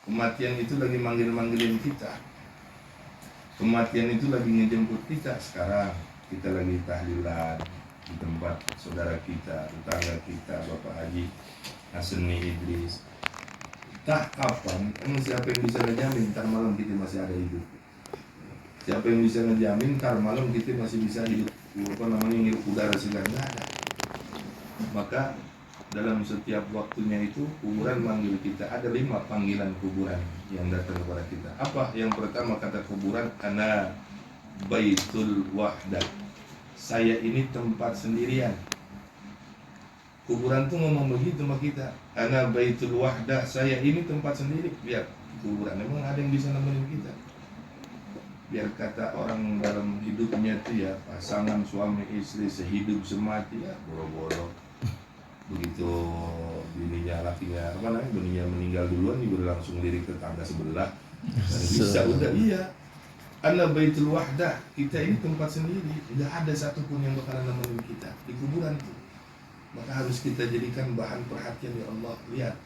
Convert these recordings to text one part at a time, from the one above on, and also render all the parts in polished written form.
Kematian itu lagi manggil-manggilin kita. Kematian itu lagi ngejemput kita. Sekarang kita lagi tahlilan di tempat saudara kita, tetangga kita, Bapak Haji Hasni Idris. Tak kapan, emang siapa yang bisa ngejamin ntar malam kita masih ada hidup? Siapa yang bisa ngejamin ntar malam kita masih bisa hidup, hidup udara segar? Nggak ada. Maka dalam setiap waktunya itu kuburan manggil kita. Ada 5 panggilan kuburan yang datang kepada kita. Apa? Yang pertama kata kuburan, ana baitul wahdah. Saya ini tempat sendirian. Kuburan tuh ngomong begitu sama kita. Ana baitul wahdah, saya ini tempat sendiri. Biar kuburan, memang ada yang bisa nemenin kita. Biar kata orang dalam hidupnya itu ya, pasangan suami istri sehidup semati ya, boro-boro. Begitu bininya bininya meninggal duluan, ibu langsung lirik ke tangga sebelah. Dan bisa udah iya. Ana baitul wahdah, kita ini tempat sendiri, tidak ada satupun yang bakalan nemenin kita di kuburan tuh. Maka harus kita jadikan bahan perhatian. Ya Allah, lihat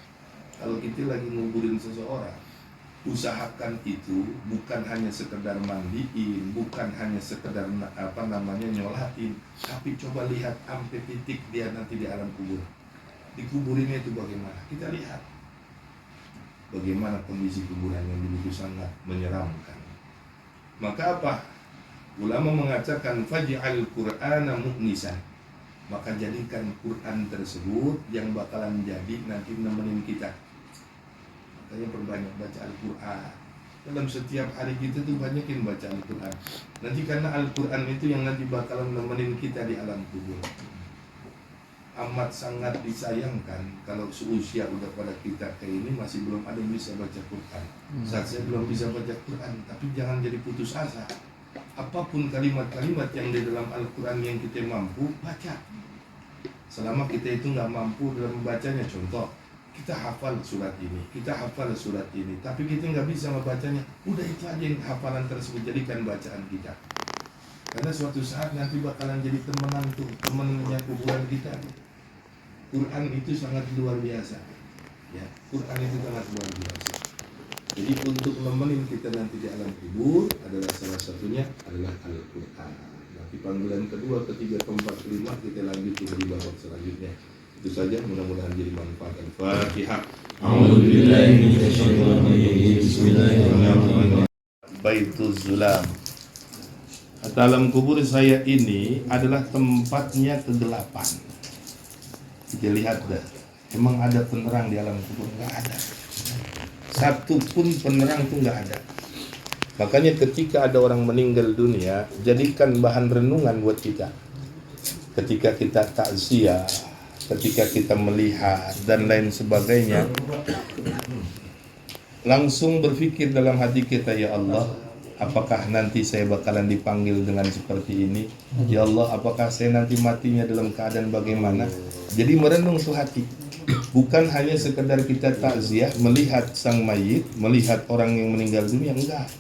kalau kita lagi nguburin seseorang, usahakan itu bukan hanya sekedar mandiin, bukan hanya sekedar nyolatin, tapi coba lihat sampai titik dia nanti di alam kubur. Di kuburinnya itu bagaimana? Kita lihat bagaimana kondisi kuburan yang begitu sangat menyeramkan. Maka apa? Ulama mengatakan faj'al Qur'ana mu'nisan. Maka jadikan Quran tersebut yang bakalan jadi nanti nemenin kita. Makanya perbanyak baca Al-Quran. Dalam setiap hari kita tuh banyakin baca Al-Quran. Nanti karena Al-Quran itu yang nanti bakalan nemenin kita di alam kubur. Amat sangat disayangkan kalau seusia udah pada kita kayak ini masih belum ada yang bisa baca Quran. Saat saya belum bisa baca Quran, tapi jangan jadi putus asa. Apapun kalimat-kalimat yang di dalam Al-Quran yang kita mampu baca. Selama kita itu nggak mampu dalam membacanya, contoh kita hafal surat ini, kita hafal surat ini, tapi kita nggak bisa membacanya, udah itu aja yang hafalan tersebut jadikan bacaan kita. Karena suatu saat nanti bakalan jadi temenan tuh, temennya kuburan kita. Quran itu sangat luar biasa, ya. Quran itu sangat luar biasa. Jadi untuk nemenin kita nanti di alam kubur adalah salah satunya adalah Al-Quran. Nanti panggilan kedua, ketiga, keempat, kelima kita lanjutin di babak selanjutnya. Itu saja, mudah-mudahan jadi manfaat. Al-Fatihah. Bismillahirrahmanirrahim. Baitul Zulam. Dalam kubur saya ini adalah tempatnya kegelapan. Kita lihat dah, emang ada penerang di alam kubur? Nggak ada. Satu pun penerang itu nggak ada. Makanya ketika ada orang meninggal dunia, jadikan bahan renungan buat kita. Ketika kita takziah, ketika kita melihat dan lain sebagainya, langsung berpikir dalam hati kita, ya Allah, apakah nanti saya bakalan dipanggil dengan seperti ini? Ya Allah, apakah saya nanti matinya dalam keadaan bagaimana? Jadi merenung tuh hati. Bukan hanya sekedar kita takziah, melihat sang mayit, melihat orang yang meninggal dunia, enggak.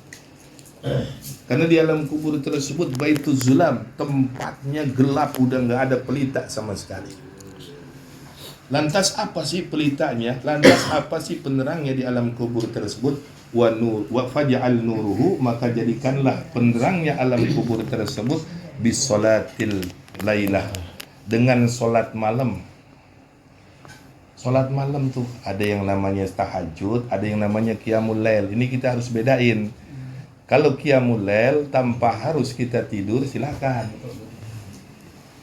Karena di alam kubur tersebut Baitul Zulam, tempatnya gelap, udah enggak ada pelita sama sekali. Lantas apa sih pelitanya? Lantas apa sih penerangnya di alam kubur tersebut? Wa faj'al nuruhu, maka jadikanlah penerangnya alam kubur tersebut bisolatil lailah, dengan solat malam. Solat malam tuh ada yang namanya tahajud, ada yang namanya qiyamul lail. Ini kita harus bedain. Kalau qiyamul lail tanpa harus kita tidur silakan.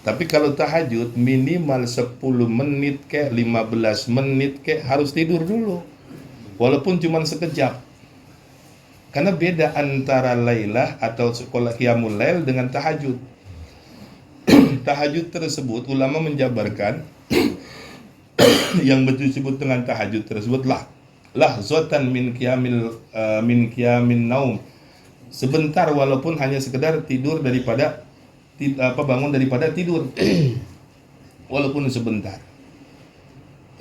Tapi kalau tahajud minimal 10 menit ke 15 menit ke harus tidur dulu. Walaupun cuma sekejap. Karena beda antara lailah atau sekolah qiyamul lail dengan tahajud. Tahajud tersebut ulama menjabarkan yang disebut dengan tahajud tersebut lahzatan min qiyamin naum. Sebentar walaupun hanya sekedar tidur daripada bangun daripada tidur. Walaupun sebentar.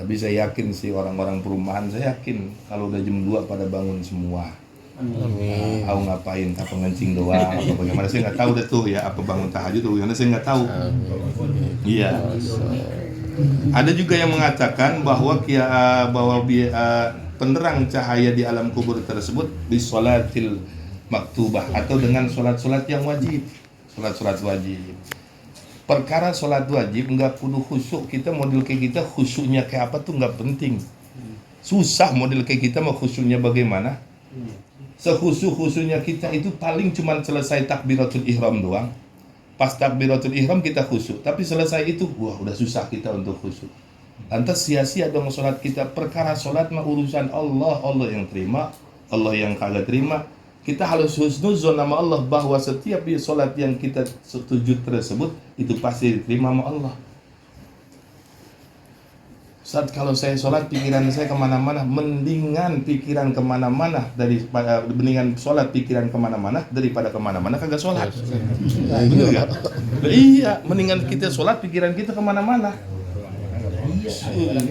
Tapi saya yakin sih orang-orang perumahan, saya yakin kalau udah jam 2 pada bangun semua. Amin. Aku ngapain? Apa ngencing doang? Apa bagaimana? Saya nggak tahu deh tuh ya. Apa bangun tahajud atau bagaimana? Saya nggak tahu. Iya. Ada juga yang mengatakan bahwa penerang cahaya di alam kubur tersebut bisolatil maktubah, atau dengan solat-solat yang wajib, solat-solat wajib. Perkara solat wajib nggak kudu khusyuk. Kita model kayak kita khusyuknya kayak apa tuh nggak penting. Susah model kayak kita mau khusyuknya bagaimana. Sekhusyuk-khusyuknya kita itu paling cuman selesai takbiratul ihram doang. Pas takbiratul ihram kita khusyuk, tapi selesai itu wah udah susah kita untuk khusyuk. Lantas sia-sia dong sholat kita. Perkara sholat mah urusan Allah, Allah yang terima, Allah yang kagak terima. Kita harus husnuzon sama Allah bahwa setiap sholat yang kita setuju tersebut itu pasti diterima sama Allah. Saat kalau saya sholat pikiran saya kemana-mana, mendingan pikiran kemana-mana mendingan sholat pikiran kemana-mana daripada kemana-mana kagak sholat. Bener gak? Iya, mendingan kita sholat pikiran kita kemana-mana.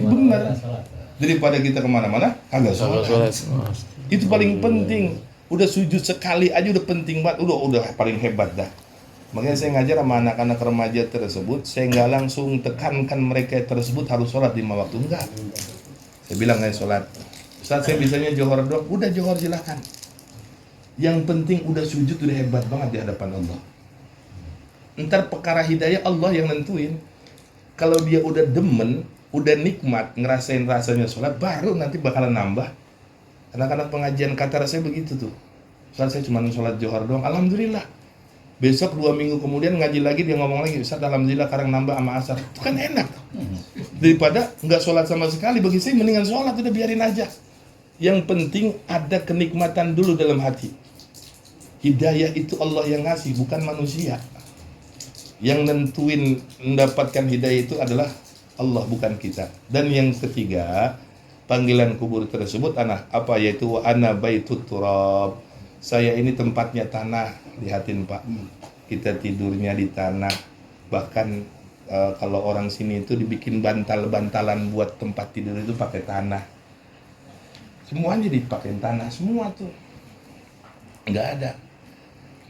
Benar, daripada kita kemana-mana kagak sholat. Itu paling penting. Udah sujud sekali aja udah penting banget, udah paling hebat dah. Makanya saya ngajar sama anak-anak remaja tersebut, saya nggak langsung tekankan mereka tersebut harus sholat 5 waktu, enggak. Saya bilang nggak sholat, Ustaz saya bisanya johor doang, udah johor silakan. Yang penting udah sujud udah hebat banget di hadapan Allah. Ntar perkara hidayah Allah yang nentuin. Kalau dia udah demen, udah nikmat ngerasain rasanya sholat, baru nanti bakalan nambah. Anak-anak pengajian kata saya begitu tuh. Ustaz saya cuma sholat johor doang, alhamdulillah. Besok 2 minggu kemudian ngaji lagi dia ngomong lagi, Ustaz alhamdulillah sekarang nambah sama asar. Itu kan enak. Daripada nggak sholat sama sekali, bagi saya mendingan sholat udah biarin aja. Yang penting ada kenikmatan dulu dalam hati. Hidayah itu Allah yang ngasih, bukan manusia. Yang nentuin mendapatkan hidayah itu adalah Allah, bukan kita. Dan yang ketiga, panggilan kubur tersebut yaitu wa ana baitut turab. Saya ini tempatnya tanah, lihatin Pak. Kita tidurnya di tanah. Bahkan kalau orang sini itu dibikin bantal-bantalan buat tempat tidur itu pakai tanah. Semuanya dipakai tanah semua tuh. Enggak ada.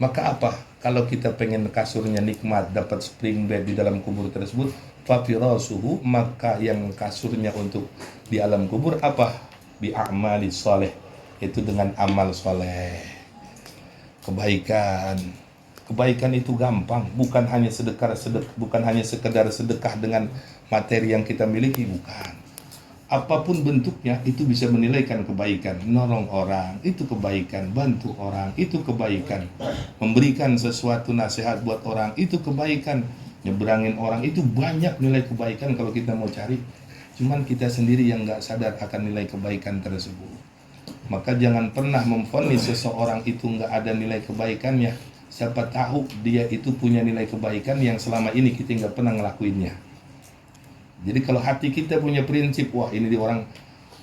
Maka apa? Kalau kita pengen kasurnya nikmat, dapat spring bed di dalam kubur tersebut, fafirasuhu, maka yang kasurnya untuk di alam kubur apa? Bi a'mali sholeh, itu dengan amal soleh. Kebaikan itu gampang, bukan hanya sekedar sedekah dengan materi yang kita miliki, bukan. Apapun bentuknya itu bisa menilaikan kebaikan. Nolong orang itu kebaikan, bantu orang itu kebaikan, memberikan sesuatu nasihat buat orang itu kebaikan, nyeberangin orang itu banyak nilai kebaikan kalau kita mau cari. Cuman kita sendiri yang nggak sadar akan nilai kebaikan tersebut. Maka jangan pernah memvonis seseorang itu nggak ada nilai kebaikannya. Siapa tahu dia itu punya nilai kebaikan yang selama ini kita nggak pernah ngelakuinnya. Jadi kalau hati kita punya prinsip, wah ini dia orang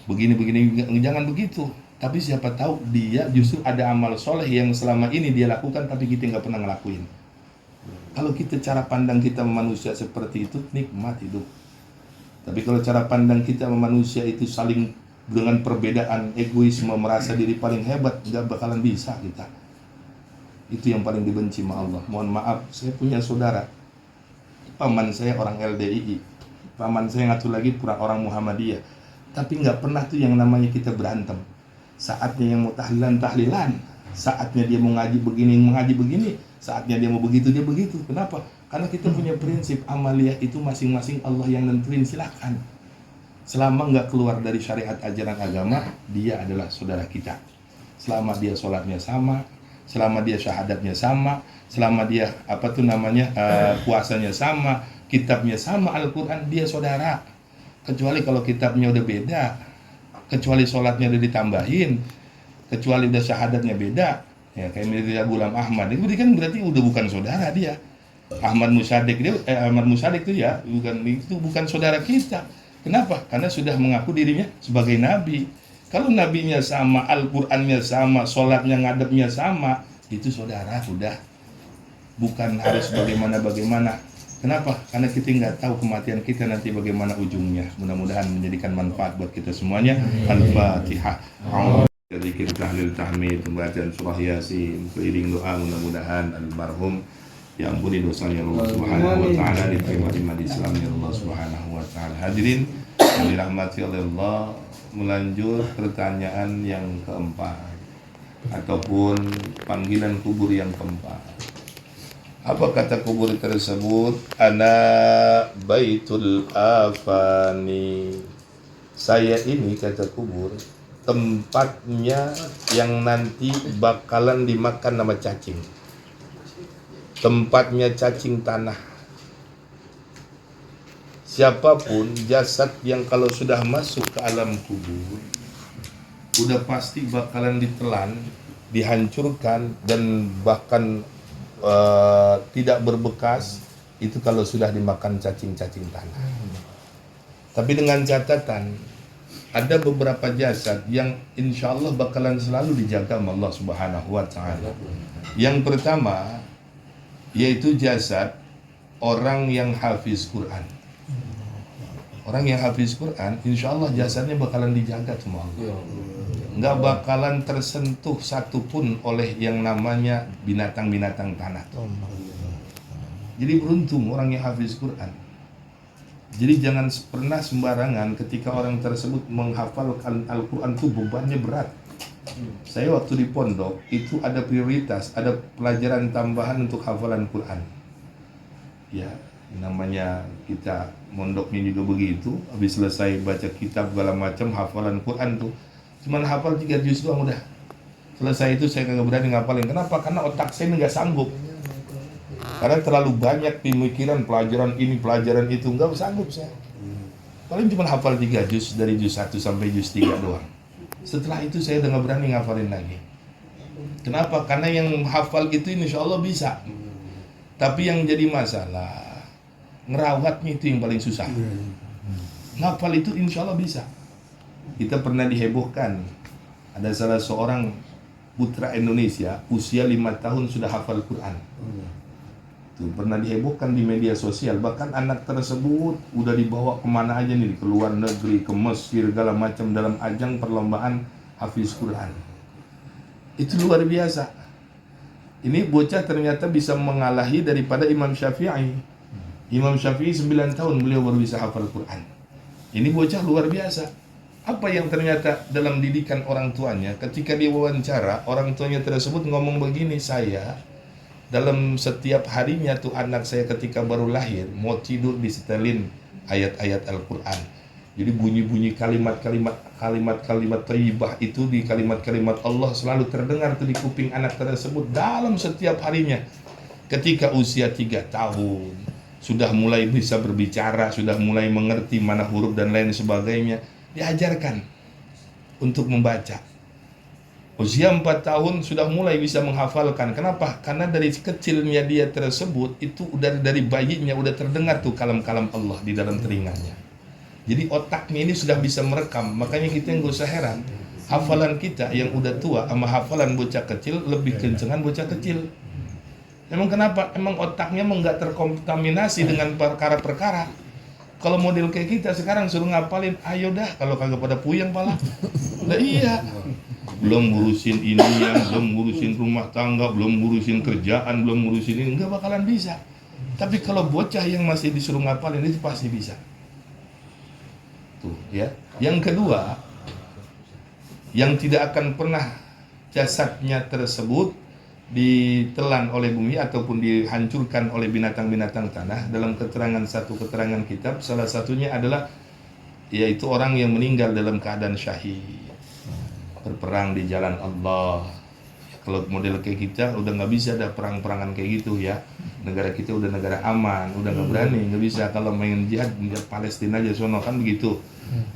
begini-begini, jangan begitu. Tapi siapa tahu dia justru ada amal soleh yang selama ini dia lakukan tapi kita nggak pernah ngelakuin. Kalau kita cara pandang kita manusia seperti itu, nikmat hidup. Tapi kalau cara pandang kita manusia itu saling dengan perbedaan, egoisme, merasa diri paling hebat, nggak bakalan bisa kita. Itu yang paling dibenci sama Allah. Mohon maaf, saya punya saudara, paman saya orang LDII. Paman saya ngatur lagi orang Muhammadiyah. Tapi nggak pernah tuh yang namanya kita berantem. Saatnya yang mau tahlilan, saatnya dia mau ngaji begini, saatnya dia mau begitu, dia begitu. Kenapa? Karena kita punya prinsip amaliyah itu masing-masing Allah yang nentuin, silakan. Selama nggak keluar dari syariat ajaran agama, dia adalah saudara kita. Selama dia sholatnya sama, selama dia syahadatnya sama, selama dia puasanya sama, kitabnya sama, Al-Quran, dia saudara. Kecuali kalau kitabnya udah beda, kecuali sholatnya udah ditambahin, kecuali udah syahadatnya beda, ya kayak Mirza Ghulam Ahmad itu kan berarti udah bukan saudara dia. Ahmad Musadik itu ya bukan saudara kita. Kenapa? Karena sudah mengaku dirinya sebagai nabi. Kalau nabinya sama, Al-Qurannya sama, sholatnya ngadepnya sama, itu saudara sudah. Bukan harus bagaimana. Kenapa? Karena kita nggak tahu kematian kita nanti bagaimana ujungnya. Mudah-mudahan menjadikan manfaat buat kita semuanya. Al-Fatihah. Zikir tahlil tahmid, pembacaan surah Yasin, keliling doa, mudah-mudahan almarhum diampuni dosanya Allah Subhanahu wa taala, diterima di Islam ya Allah Subhanahu wa taala. Hadirin yang dirahmati oleh Allah, melanjut pertanyaan yang keempat ataupun panggilan kubur yang keempat. Apa kata kubur tersebut? Ana baitul afani. Saya ini, kata kubur, tempatnya yang nanti bakalan dimakan nama cacing. Tempatnya cacing tanah. Siapapun jasad yang kalau sudah masuk ke alam kubur, udah pasti bakalan ditelan, dihancurkan, dan bahkan tidak berbekas, itu kalau sudah dimakan cacing-cacing tanah. Tapi dengan catatan, ada beberapa jasad yang insya Allah bakalan selalu dijaga oleh Allah Subhanahu wa Ta'ala. Yang pertama, yaitu jasad orang yang hafiz Quran. Orang yang hafiz Quran, insya Allah jasadnya bakalan dijaga sama Allah. Nggak bakalan tersentuh satupun oleh yang namanya binatang-binatang tanah. Jadi beruntung orang yang hafiz Quran. Jadi jangan pernah sembarangan ketika orang tersebut menghafalkan Al-Quran itu bebannya berat. Saya waktu di pondok itu ada prioritas, ada pelajaran tambahan untuk hafalan Quran. Ya, namanya kita mondoknya juga begitu. Habis selesai baca kitab segala macam, hafalan Quran tuh cuman hafal 3 juz doang udah. Selesai itu saya kagak berani ngapalin. Kenapa? Karena otak saya nggak sanggup. Karena terlalu banyak pemikiran, pelajaran ini, pelajaran itu, nggak sanggup saya. Paling cuma hafal 3 juz dari juz 1 sampai juz 3 doang. Setelah itu saya udah nggak berani ngafalin lagi. Kenapa? Karena yang hafal itu insya Allah bisa. Tapi yang jadi masalah, ngerawatnya itu yang paling susah. Ngafal itu insya Allah bisa. Kita pernah dihebohkan, ada salah seorang putra Indonesia usia 5 tahun sudah hafal Quran. Tuh, pernah dihebohkan di media sosial. Bahkan anak tersebut udah dibawa kemana aja nih, ke luar negeri, ke Mesir, segala macam dalam ajang perlombaan hafiz Quran. Itu luar biasa. Ini bocah ternyata bisa mengalahi daripada Imam Syafi'i. Imam Syafi'i 9 tahun beliau baru bisa hafal Quran. Ini bocah luar biasa. Apa yang ternyata dalam didikan orang tuanya, ketika diwawancara, orang tuanya tersebut ngomong begini, saya dalam setiap harinya tuh anak saya ketika baru lahir, mau tidur disetelin ayat-ayat Al-Quran. Jadi bunyi-bunyi kalimat-kalimat thayyibah itu di kalimat-kalimat Allah selalu terdengar tuh di kuping anak tersebut dalam setiap harinya. Ketika usia 3 tahun, sudah mulai bisa berbicara, sudah mulai mengerti mana huruf dan lain sebagainya, diajarkan untuk membaca. Usia 4 tahun sudah mulai bisa menghafalkan. Kenapa? Karena dari kecilnya dia tersebut itu dari bayinya udah terdengar tuh kalam-kalam Allah di dalam telinganya. Jadi otaknya ini sudah bisa merekam. Makanya kita nggak usah heran, hafalan kita yang udah tua sama hafalan bocah kecil lebih kencengan bocah kecil. Emang kenapa? Emang otaknya nggak terkontaminasi dengan perkara-perkara. Kalau model kayak kita sekarang suruh ngapalin, ayo dah, kalau kagak pada puyeng pala. Lah iya. Belum ngurusin ini belum ngurusin rumah tangga, belum ngurusin kerjaan, belum ngurusin ini, enggak bakalan bisa. Tapi kalau bocah yang masih disuruh ngapalin itu pasti bisa. Tuh, ya. Yang kedua, yang tidak akan pernah jasadnya tersebut ditelan oleh bumi ataupun dihancurkan oleh binatang-binatang tanah, dalam satu keterangan kitab, salah satunya adalah yaitu orang yang meninggal dalam keadaan syahid, berperang di jalan Allah. Kalau model kayak kita udah nggak bisa ada perang-perangan kayak gitu ya. Negara kita udah negara aman, udah nggak berani, nggak bisa kalau main jihad Palestina aja sono kan begitu.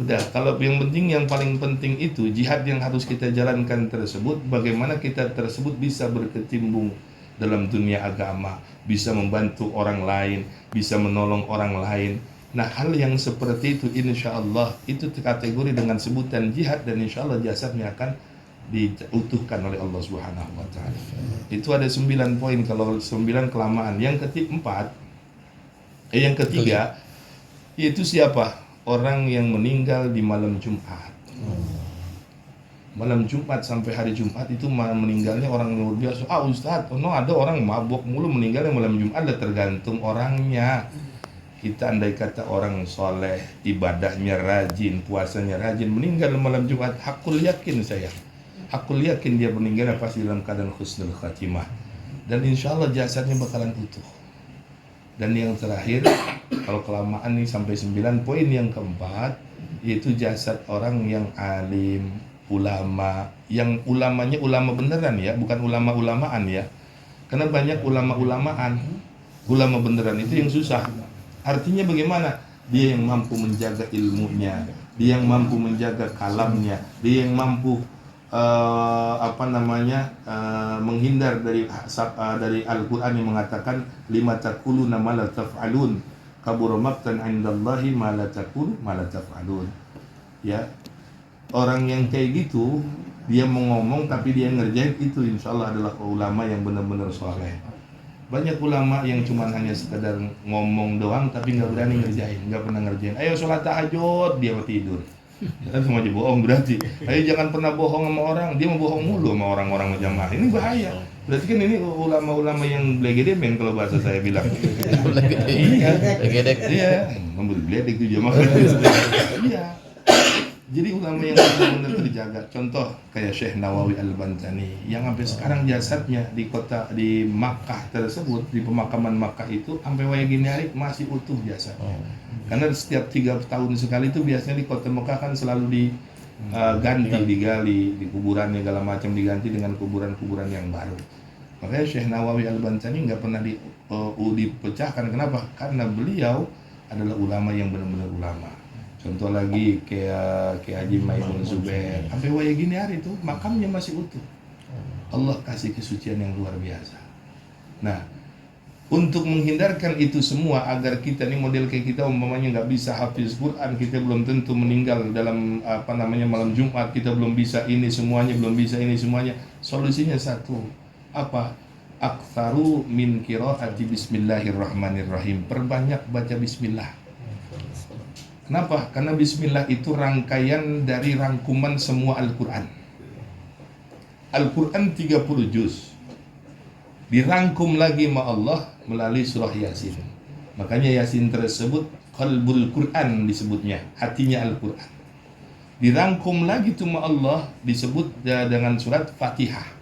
Udah, kalau yang penting, yang paling penting itu jihad yang harus kita jalankan tersebut, bagaimana kita tersebut bisa berkecimpung dalam dunia agama, bisa membantu orang lain, bisa menolong orang lain. Nah, hal yang seperti itu insya Allah itu kategori dengan sebutan jihad, dan insya Allah jasadnya akan diutuhkan oleh Allah Subhanahu wa Ta'ala. Itu ada 9 poin, kalau 9 kelamaan. Yang ketiga yaitu siapa? Orang yang meninggal di malam Jumat. Malam Jumat sampai hari Jumat itu meninggalnya orang luar biasa. Ustaz, ada orang mabok mulu meninggalnya malam Jumat. Ada tergantung orangnya. Kita andai kata orang soleh, ibadahnya rajin, puasanya rajin, meninggal malam Jumat, hakul yakin saya. Hakul yakin dia meninggal pasti dalam keadaan husnul khatimah. Dan insya Allah jasadnya bakalan utuh. Dan yang terakhir, kalau kelamaan nih sampai 9 poin yang keempat, yaitu jasad orang yang alim, ulama, yang ulamanya ulama beneran ya, bukan ulama-ulamaan ya. Karena banyak ulama-ulamaan, ulama beneran itu yang susah. Artinya bagaimana? Dia yang mampu menjaga ilmunya, dia yang mampu menjaga kalamnya, dia yang mampu menghindar dari Al-Quran yang mengatakan lima taquluna ma la taf'alun kabura maqtan 'indallahi ma la taqulu ma la taf'alun. Ya, orang yang kayak gitu dia mau ngomong tapi dia ngerjain, itu insyaallah adalah ulama yang benar-benar soleh. Banyak ulama yang cuma hanya sekedar ngomong doang tapi nggak berani ngerjain, nggak pernah ngerjain. Ayo sholat tahajud, dia mau tidur. Kan semua aja bohong berarti. Ayo jangan pernah bohong sama orang, dia mau bohong mulu sama orang-orang jamaah. Ini bahaya. Berarti kan ini ulama-ulama yang blegedemeng kalau bahasa saya bilang. Iya, blegedek. Iya, blegedek itu jamaah. Iya. Jadi ulama yang benar-benar terjaga. Contoh kayak Syekh Nawawi Al-Bantani yang sampai sekarang jasadnya di Makkah tersebut, di pemakaman Makkah itu sampai waya gini hari masih utuh jasadnya. Karena setiap 3 tahun sekali itu biasanya di kota Makkah kan selalu digali, di kuburannya segala macam diganti dengan kuburan-kuburan yang baru. Makanya Syekh Nawawi Al-Bantani nggak pernah dipecahkan. Kenapa? Karena beliau adalah ulama yang benar-benar ulama. Contoh lagi kayak Haji Maimun Zubair, sampai waya gini hari itu makamnya masih utuh. Allah kasih kesucian yang luar biasa. Nah, untuk menghindarkan itu semua agar kita nih model kayak kita umpamanya nggak bisa hafiz Quran, kita belum tentu meninggal dalam malam Jumat, kita belum bisa ini semuanya, belum bisa ini semuanya. Solusinya satu, apa? Aktsaru min qiraati bismillahirrahmanirrahim. Perbanyak baca bismillah. Kenapa? Karena bismillah itu rangkaian dari rangkuman semua Al-Quran. Al-Quran 30 juz. Dirangkum lagi sama Allah melalui surah Yasin. Makanya Yasin tersebut qalbul Quran disebutnya, hatinya Al-Quran. Dirangkum lagi tuh sama Allah disebut dengan surat Fatihah.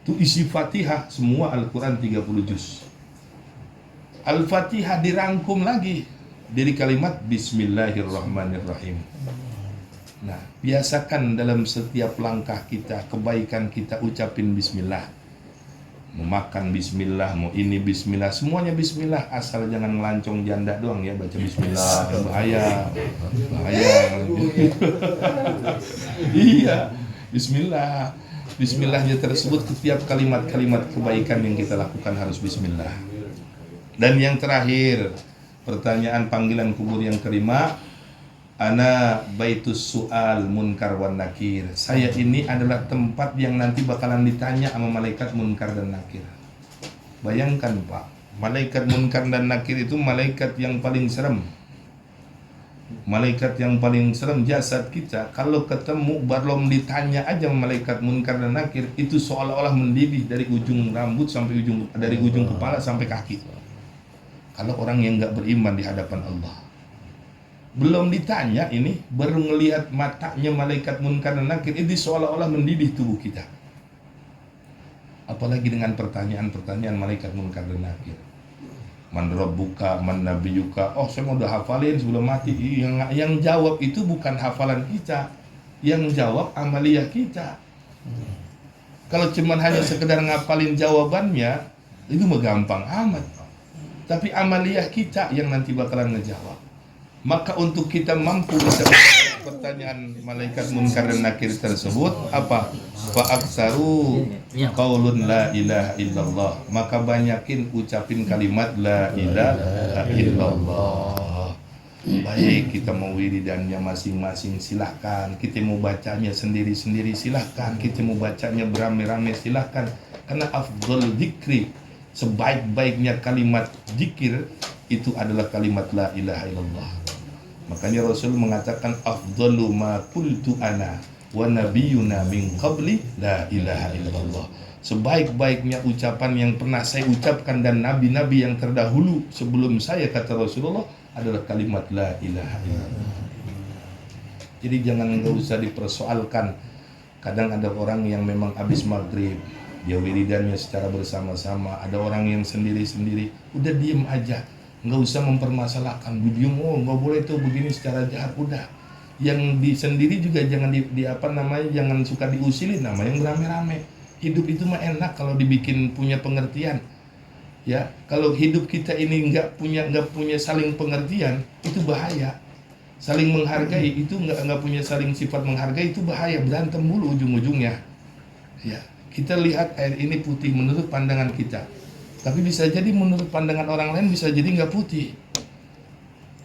Itu isi Fatihah semua Al-Quran 30 juz. Al-Fatihah dirangkum lagi dari kalimat Bismillahirrahmanirrahim. Nah, biasakan dalam setiap langkah kita, kebaikan kita ucapin Bismillah. Mau makan Bismillah, mau ini Bismillah, semuanya Bismillah. Asal jangan ngelancong janda doang ya, baca Bismillah, bahaya. Iya, Bismillah. Bismillahnya tersebut setiap kalimat-kalimat kebaikan yang kita lakukan harus Bismillah. Dan yang terakhir, pertanyaan panggilan kubur yang kelima, ana baitus su'al munkar wan nakir. Saya ini adalah tempat yang nanti bakalan ditanya sama malaikat munkar dan nakir. Bayangkan Pak, malaikat munkar dan nakir itu malaikat yang paling serem. Malaikat yang paling serem jasad kita. Kalau ketemu belum ditanya aja malaikat munkar dan nakir, itu seolah-olah mendidih dari ujung rambut sampai dari ujung kepala sampai kaki. Kalau orang yang nggak beriman di hadapan Allah, belum ditanya ini, baru ngelihat matanya malaikat munkar dan nakir, itu seolah-olah mendidih tubuh kita. Apalagi dengan pertanyaan-pertanyaan malaikat munkar dan nakir. Man rabbuka, man nabiyuka. Oh, saya mau udah hafalin sebelum mati. Yang jawab itu bukan hafalan kita, yang jawab amaliyah kita. Kalau cuman hanya sekedar ngapalin jawabannya, itu mah gampang amat. Tapi amaliyah kita yang nanti bakalan ngejawab. Maka untuk kita mampu bisa pertanyaan malaikat munkar dan nakir tersebut, apa? Fa'aksaru qaulun la ilaha illallah. Maka banyakin ucapin kalimat la ilaha illallah. Baik, kita mau wiridannya masing-masing silahkan. Kita mau bacanya sendiri-sendiri silahkan. Kita mau bacanya beramai-ramai silahkan. Karena afdhal dzikri, sebaik-baiknya kalimat zikir itu adalah kalimat la ilaha illallah. Makanya Rasul mengatakan afdalu ma qultu ana wa nabiyyuna min qabli la ilaha illallah. Sebaik-baiknya ucapan yang pernah saya ucapkan dan nabi-nabi yang terdahulu sebelum saya, kata Rasulullah, adalah kalimat la ilaha illallah. Jadi jangan, nggak usah dipersoalkan. Kadang ada orang yang memang habis maghrib dia wiridannya secara bersama-sama, ada orang yang sendiri-sendiri, udah diem aja, nggak usah mempermasalahkan. Video nggak boleh tuh begini secara jahat, udah. Yang di sendiri juga jangan jangan suka diusilin namanya yang rame-rame. Hidup itu mah enak kalau dibikin punya pengertian. Ya, kalau hidup kita ini nggak punya saling pengertian, itu bahaya. Saling menghargai itu nggak punya saling sifat menghargai, itu bahaya, berantem mulu ujung-ujungnya. Ya, kita lihat air ini putih menurut pandangan kita, tapi bisa jadi menurut pandangan orang lain bisa jadi nggak putih.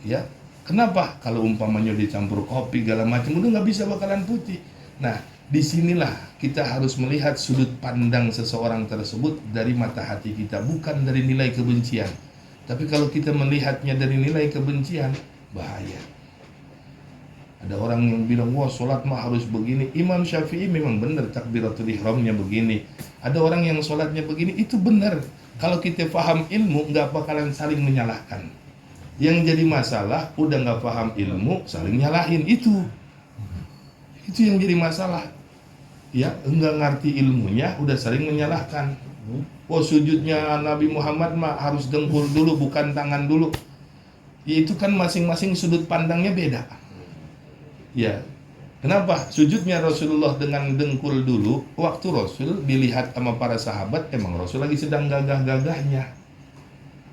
Ya, kenapa? Kalau umpamanya dicampur kopi segala macam, udah nggak bisa bakalan putih. Nah, disinilah kita harus melihat sudut pandang seseorang tersebut dari mata hati kita, bukan dari nilai kebencian. Tapi kalau kita melihatnya dari nilai kebencian, bahaya. Ada orang yang bilang, wah sholat mah harus begini. Imam Syafi'i memang benar takbiratul ihramnya begini. Ada orang yang sholatnya begini, itu benar. Kalau kita paham ilmu, nggak bakalan saling menyalahkan. Yang jadi masalah, udah nggak paham ilmu, saling nyalahin. Itu yang jadi masalah. Ya, enggak ngerti ilmunya, udah saling menyalahkan. Oh, sujudnya Nabi Muhammad mah harus dengkul dulu, bukan tangan dulu. Ya, itu kan masing-masing sudut pandangnya beda. Ya, kenapa sujudnya Rasulullah dengan dengkul dulu? Waktu Rasul dilihat sama para sahabat, emang Rasul lagi sedang gagah-gagahnya.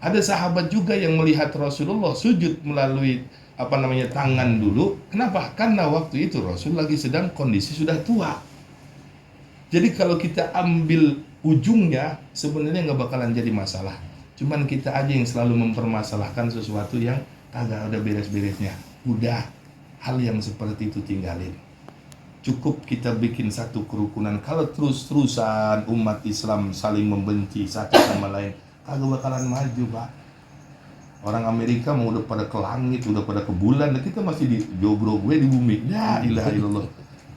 Ada sahabat juga yang melihat Rasulullah sujud melalui tangan dulu. Kenapa? Karena waktu itu Rasul lagi sedang kondisi sudah tua. Jadi kalau kita ambil ujungnya, sebenarnya nggak bakalan jadi masalah. Cuman kita aja yang selalu mempermasalahkan sesuatu yang kagak ada beres-beresnya. Udah, hal yang seperti itu tinggalin. Cukup kita bikin satu kerukunan. Kalau terus-terusan umat Islam saling membenci satu sama lain, kagak bakalan maju, Pak. Orang Amerika mau udah pada ke langit, udah pada ke bulan, dan kita masih di jobro gue di bumi. Ya ilaha illallah.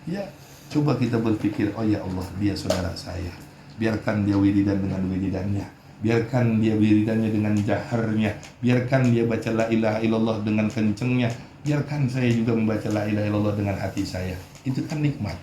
Ya, coba kita berpikir, oh ya Allah, dia saudara saya. Biarkan dia wiridan dengan wiridannya. Biarkan dia wiridannya dengan jaharnya. Biarkan dia baca la ilaha illallah dengan kencengnya. Biarkan saya juga membaca la ilaha illallah dengan hati saya. Itu kan nikmat.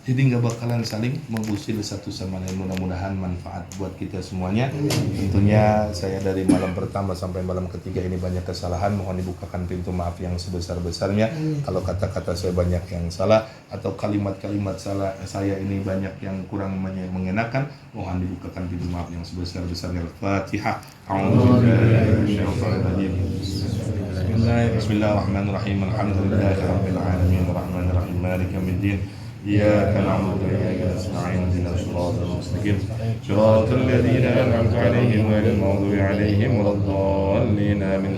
Jadi nggak bakalan saling mengusil satu sama lain. Mudah-mudahan manfaat buat kita semuanya. Tentunya saya dari malam pertama sampai malam ketiga ini banyak kesalahan. Mohon dibukakan pintu maaf yang sebesar-besarnya. Kalau kata-kata saya banyak yang salah atau kalimat-kalimat salah saya ini banyak yang kurang mengenakan, mohon dibukakan pintu maaf yang sebesar-besarnya. Al-Fatihah. Bismillahirrahmanirrahim. Alhamdulillahirabbil alamin. Arrahmanirrahim. Maliki yaumiddin. إياك نعبد وإياك نستعين اهدنا الصراط المستقيم صراط الذين أنعمت عليهم غير المغضوب عليهم ولا الضالين آمين.